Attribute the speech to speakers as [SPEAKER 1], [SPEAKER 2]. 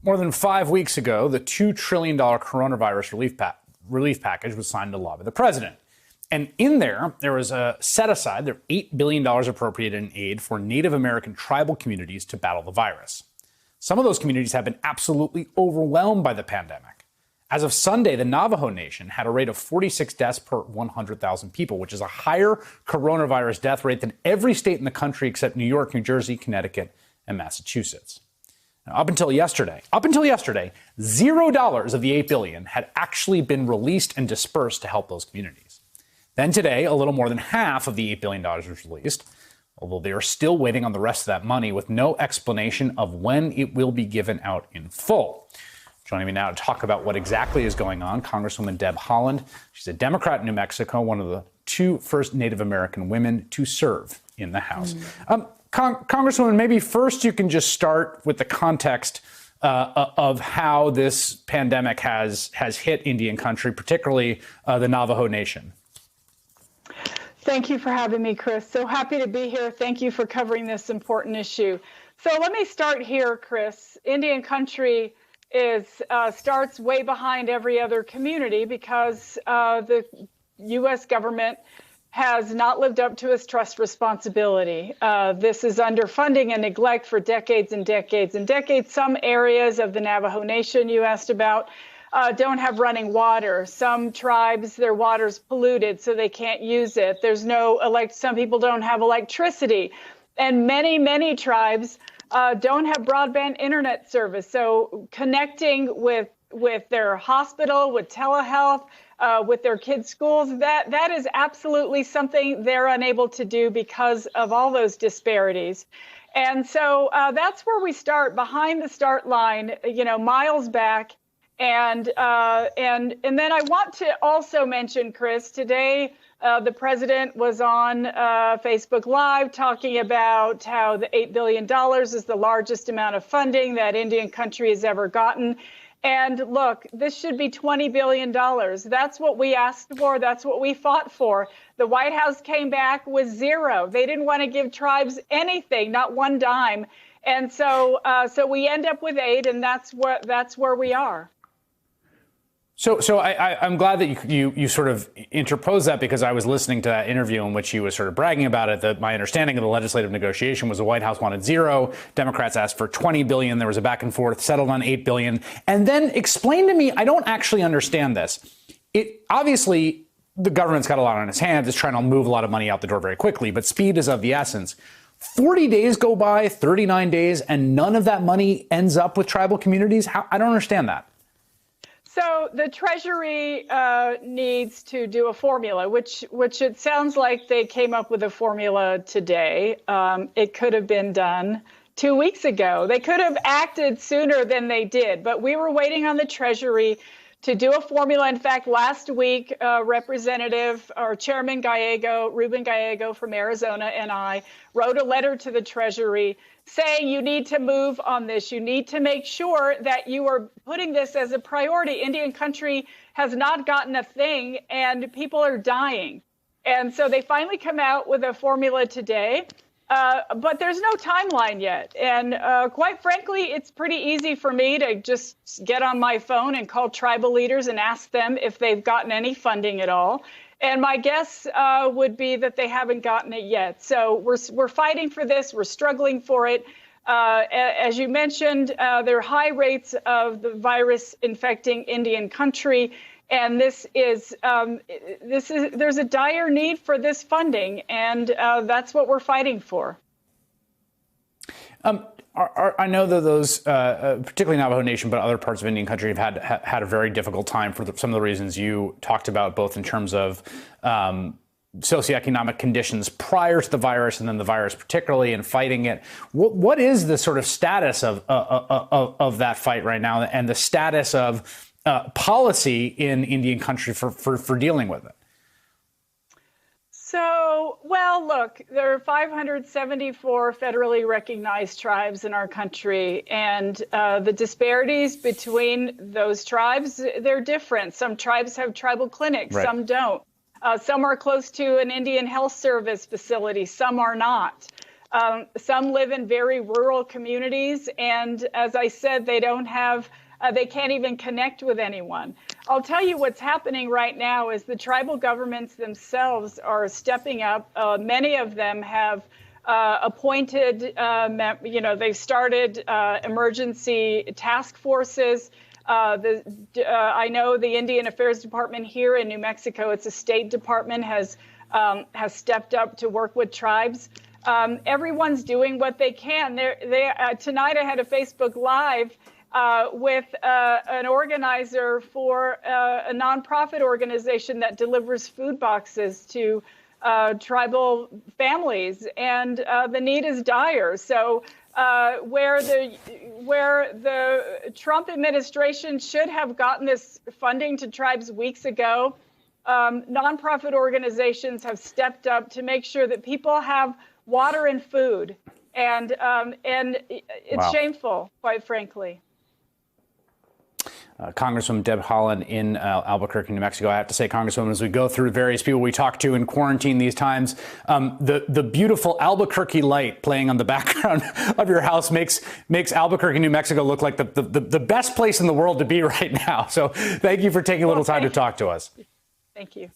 [SPEAKER 1] More than 5 weeks ago, the $2 trillion coronavirus relief package was signed into law by the president. And in there was a set aside, there $8 billion appropriated in aid for Native American tribal communities to battle the virus. Some of those communities have been absolutely overwhelmed by the pandemic. As of Sunday, the Navajo Nation had a rate of 46 deaths per 100,000 people, which is a higher coronavirus death rate than every state in the country except New York, New Jersey, Connecticut, and Massachusetts. Now, up until yesterday, $0 of the $8 billion had actually been released and dispersed to help those communities. Then today, a little more than half of the $8 billion was released, although they are still waiting on the rest of that money with no explanation of when it will be given out in full. Joining me now to talk about what exactly is going on, Congresswoman Deb Haaland. She's a Democrat in New Mexico, one of the two first Native American women to serve in the House. Congresswoman, maybe first you can just start with the context of how this pandemic has hit Indian country, particularly the Navajo Nation.
[SPEAKER 2] Thank you for having me, Chris. So happy to be here. Thank you for covering this important issue. So let me start here, Chris. Indian country starts way behind every other community because the U.S. government has not lived up to its trust responsibility. This is underfunding and neglect for decades and decades and decades. Some areas of the Navajo Nation you asked about don't have running water. Some tribes, their water's polluted, so they can't use it. There's some people don't have electricity. And many, many tribes don't have broadband internet service. So connecting with their hospital, with telehealth, with their kids' schools, that is absolutely something they're unable to do because of all those disparities. And so that's where we start, behind the start line, miles back. And then I want to also mention, Chris, today the president was on Facebook Live talking about how the $8 billion is the largest amount of funding that Indian country has ever gotten. And look, this should be $20 billion. That's what we asked for. That's what we fought for. The White House came back with zero. They didn't want to give tribes anything, not one dime. And so we end up with 8, and that's where we are.
[SPEAKER 1] So I'm glad that you sort of interposed that, because I was listening to that interview in which he was sort of bragging about it, that my understanding of the legislative negotiation was the White House wanted 0, Democrats asked for $20 billion, there was a back and forth, settled on $8 billion. And then explain to me, I don't actually understand this. Obviously, the government's got a lot on its hands, it's trying to move a lot of money out the door very quickly, but speed is of the essence. 40 days go by, 39 days, and none of that money ends up with tribal communities? I don't understand that.
[SPEAKER 2] So the Treasury needs to do a formula, which it sounds like they came up with a formula today. It could have been done 2 weeks ago. They could have acted sooner than they did, but we were waiting on the Treasury to do a formula. In fact, last week, Chairman Ruben Gallego from Arizona, and I wrote a letter to the Treasury saying you need to move on this. You need to make sure that you are putting this as a priority. Indian country has not gotten a thing, and people are dying. And so they finally come out with a formula today, but there's no timeline yet. And quite frankly, it's pretty easy for me to just get on my phone and call tribal leaders and ask them if they've gotten any funding at all. And my guess would be that they haven't gotten it yet. So we're fighting for this. We're struggling for it. As you mentioned, there are high rates of the virus infecting Indian country. And there's a dire need for this funding. And that's what we're fighting for.
[SPEAKER 1] I know that those, particularly Navajo Nation, but other parts of Indian country have had a very difficult time for some of the reasons you talked about, both in terms of socioeconomic conditions prior to the virus and then the virus particularly, and fighting it. What is the sort of status of that fight right now, and the status of policy in Indian country for dealing with it?
[SPEAKER 2] So, well, look, there are 574 federally recognized tribes in our country, and the disparities between those tribes, they're different. Some tribes have tribal clinics, right. Some don't. Some are close to an Indian Health Service facility, some are not. Some live in very rural communities, and as I said, they don't have, they can't even connect with anyone. I'll tell you what's happening right now is the tribal governments themselves are stepping up. Many of them have appointed, they've started emergency task forces. I know the Indian Affairs Department here in New Mexico, it's a state department, has stepped up to work with tribes. Everyone's doing what they can. Tonight I had a Facebook Live with an organizer for a nonprofit organization that delivers food boxes to tribal families, and the need is dire. So where the Trump administration should have gotten this funding to tribes weeks ago, nonprofit organizations have stepped up to make sure that people have water and food, and it's shameful, quite frankly.
[SPEAKER 1] Congresswoman Deb Haaland in Albuquerque, New Mexico. I have to say, Congresswoman, as we go through the various people we talk to in quarantine these times, the beautiful Albuquerque light playing on the background of your house makes Albuquerque, New Mexico look like the best place in the world to be right now. So thank you for taking a little time to talk to us.
[SPEAKER 2] Thank you.